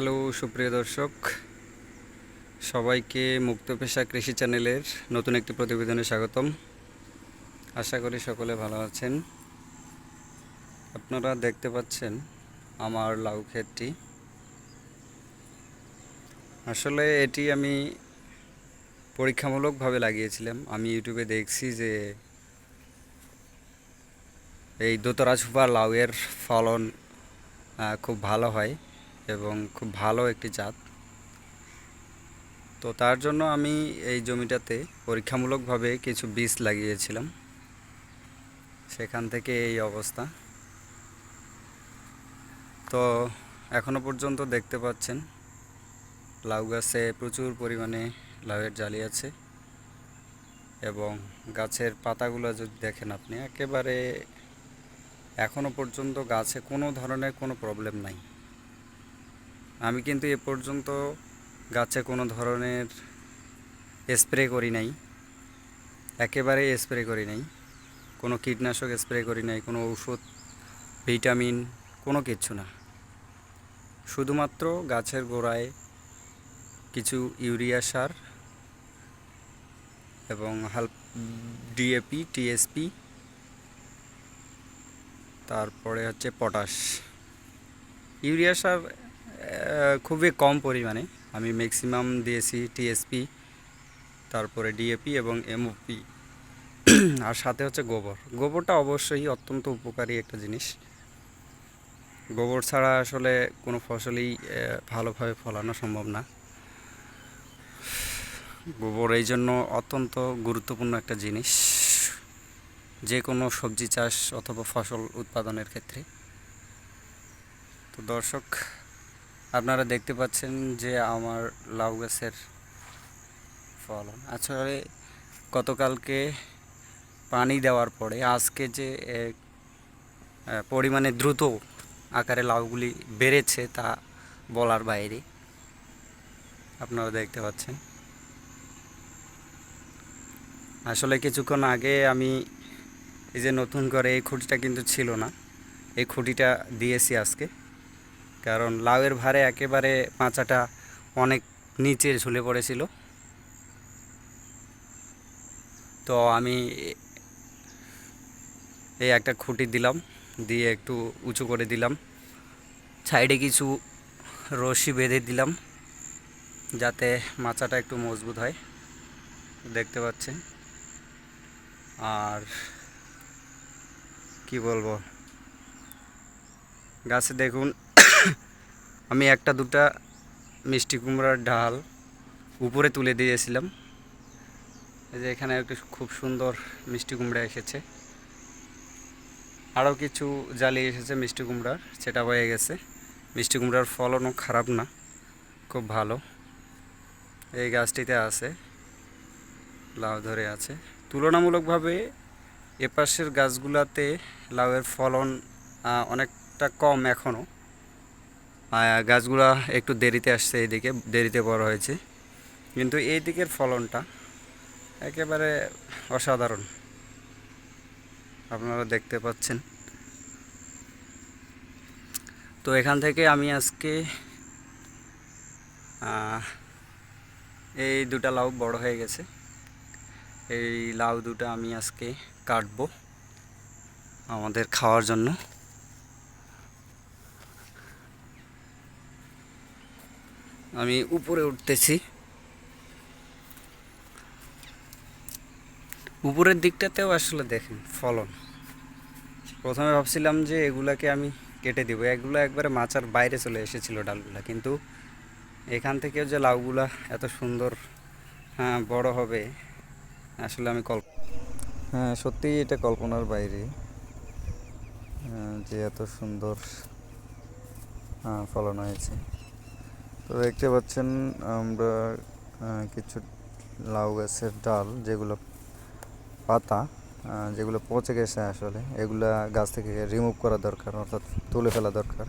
Hello সুপ্রিয় দর্শক, সবাইকে মুক্ত পেশা কৃষি চ্যানেলের নতুন একটি প্রতিবেদনে স্বাগতম। আশা করি সকলে ভালো আছেন। আপনারা দেখতে পাচ্ছেন আমার লাউ ক্ষেতটি। আসলে এটি আমি পরীক্ষামূলকভাবে লাগিয়েছিলাম। আমি ইউটিউবে দেখছি যে এই দোতারা ছোপা লাউয়ের ফলন খুব ভালো হয় এবং খুব ভালো একটি জাত। তো তার জন্য আমি এই জমিটাতে পরীক্ষামূলকভাবে কিছু বীজ লাগিয়েছিলাম, সেখান থেকে এই অবস্থা। তো এখনো পর্যন্ত দেখতে পাচ্ছেন লাউ গাছে প্রচুর পরিমাণে লাউয়ের জালি আছে এবং গাছের পাতাগুলো যদি দেখেন আপনি, একেবারে এখনো পর্যন্ত গাছে কোনো ধরনের কোনো প্রবলেম নাই। আমি কিন্তু এ পর্যন্ত গাছে কোনো ধরনের স্প্রে করি নাই, একেবারে স্প্রে করি নাই, কোনো কীটনাশক স্প্রে করি নাই, কোনো ঔষধ, ভিটামিন, কোনো কিচ্ছু না। শুধুমাত্র গাছের গোড়ায় কিছু ইউরিয়া সার এবং ডিএপি, টিএসপি, তারপরে হচ্ছে পটাশ। ইউরিয়া সার খুবই কম পরিমাণে, আমি ম্যাক্সিমাম দিয়েছি টিএসপি, তারপরে ডিএপি এবং এমওপি। আর সাথে হচ্ছে গোবরটা অবশ্যই অত্যন্ত উপকারী একটা জিনিস। গোবর ছাড়া আসলে কোনো ফসলই ভালোভাবে ফলানো সম্ভব না। গোবর এই জন্য অত্যন্ত গুরুত্বপূর্ণ একটা জিনিস, যে কোনো সবজি চাষ অথবা ফসল উৎপাদনের ক্ষেত্রে। তো দর্শক, আপনারা দেখতে পাচ্ছেন যে আমার লাউ গাছের ফলন আসলে গতকালকে পানি দেওয়ার পরে আজকে যে পরিমাণে দ্রুত আকারে লাউগুলি বেড়েছে তা বলার বাইরে। আপনারা দেখতে পাচ্ছেন আসলে কিছুক্ষণ আগে আমি এই যে নতুন করে এই খুঁটিটা কিন্তু ছিল না, এই খুঁটিটা দিয়েছি আজকে, কারণ লাউয়ের ভারে একেবারে মাচাটা অনেক নিচে ঝুলে পড়েছিল। তো আমি এই একটা খুঁটি দিলাম, দিয়ে একটু উঁচু করে দিলাম, সাইডে কিছু রশি বেঁধে দিলাম যাতে মাচাটা একটু মজবুত হয়, দেখতে পাচ্ছেন। আর কি বলবো, গাছে দেখুন আমি একটা দুটা মিষ্টি কুমড়ার ডাল উপরে তুলে দিয়েছিলাম। এই যে এখানে একটু খুব সুন্দর মিষ্টি কুমড়া এসেছে, আরও কিছু জালি এসেছে মিষ্টি কুমড়ার, সেটা হয়ে গেছে। মিষ্টি কুমড়ার ফলনও খারাপ না, খুব ভালো। এই গাছটিতে আছে লাউ ধরে আছে। তুলনামূলকভাবে এপাশের গাছগুলাতে লাউয়ের ফলন অনেকটা কম এখনও। গাছগুলা একটু দেরিতে আসছে, এইদিকে দেরিতে বড় হয়েছে, কিন্তু এই দিকের ফলনটা একেবারে অসাধারণ, আপনারা দেখতে পাচ্ছেন। তো এখান থেকে আমি আজকে এই দুটা লাউ বড় হয়ে গেছে, এই লাউ দুটা আমি আজকে কাটবো আমাদের খাওয়ার জন্য। আমি উপরে উঠতেছি, উপরের দিকটাতেও আসলে দেখেন ফলন। প্রথমে ভাবছিলাম যে এগুলাকে আমি কেটে দিব, এগুলো একবারে মাচার বাইরে চলে এসেছিল ডালগুলা, কিন্তু এখান থেকেও যে লাউগুলা এত সুন্দর বড় হবে আসলে আমি সত্যিই এটা কল্পনার বাইরে, যে এত সুন্দর ফলন হয়েছে। তো দেখতে পাচ্ছেন আমরা কিছু লাউ গাছের ডাল, যেগুলো পাতা, যেগুলো পচে গেছে আসলে এগুলা গাছ থেকে রিমুভ করা দরকার, অর্থাৎ তুলে ফেলা দরকার।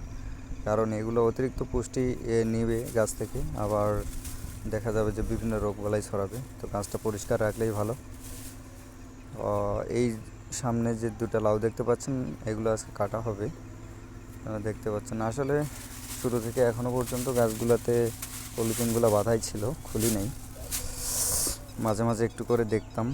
কারণ এগুলো অতিরিক্ত পুষ্টি নিবে গাছ থেকে, আবার দেখা যাবে যে বিভিন্ন রোগবালাই ছড়াবে। তো গাছটা পরিষ্কার রাখলেই ভালো। এই সামনে যে দুটো লাউ দেখতে পাচ্ছেন, এগুলো আজকে কাটা হবে। দেখতে পাচ্ছেন আসলে শুরু থেকে এখনো পর্যন্ত গাছগুলোতে পলিথিনগুলো বাঁধাই ছিল, খুলি নাই। মাঝে মাঝে একটু করে দেখতাম।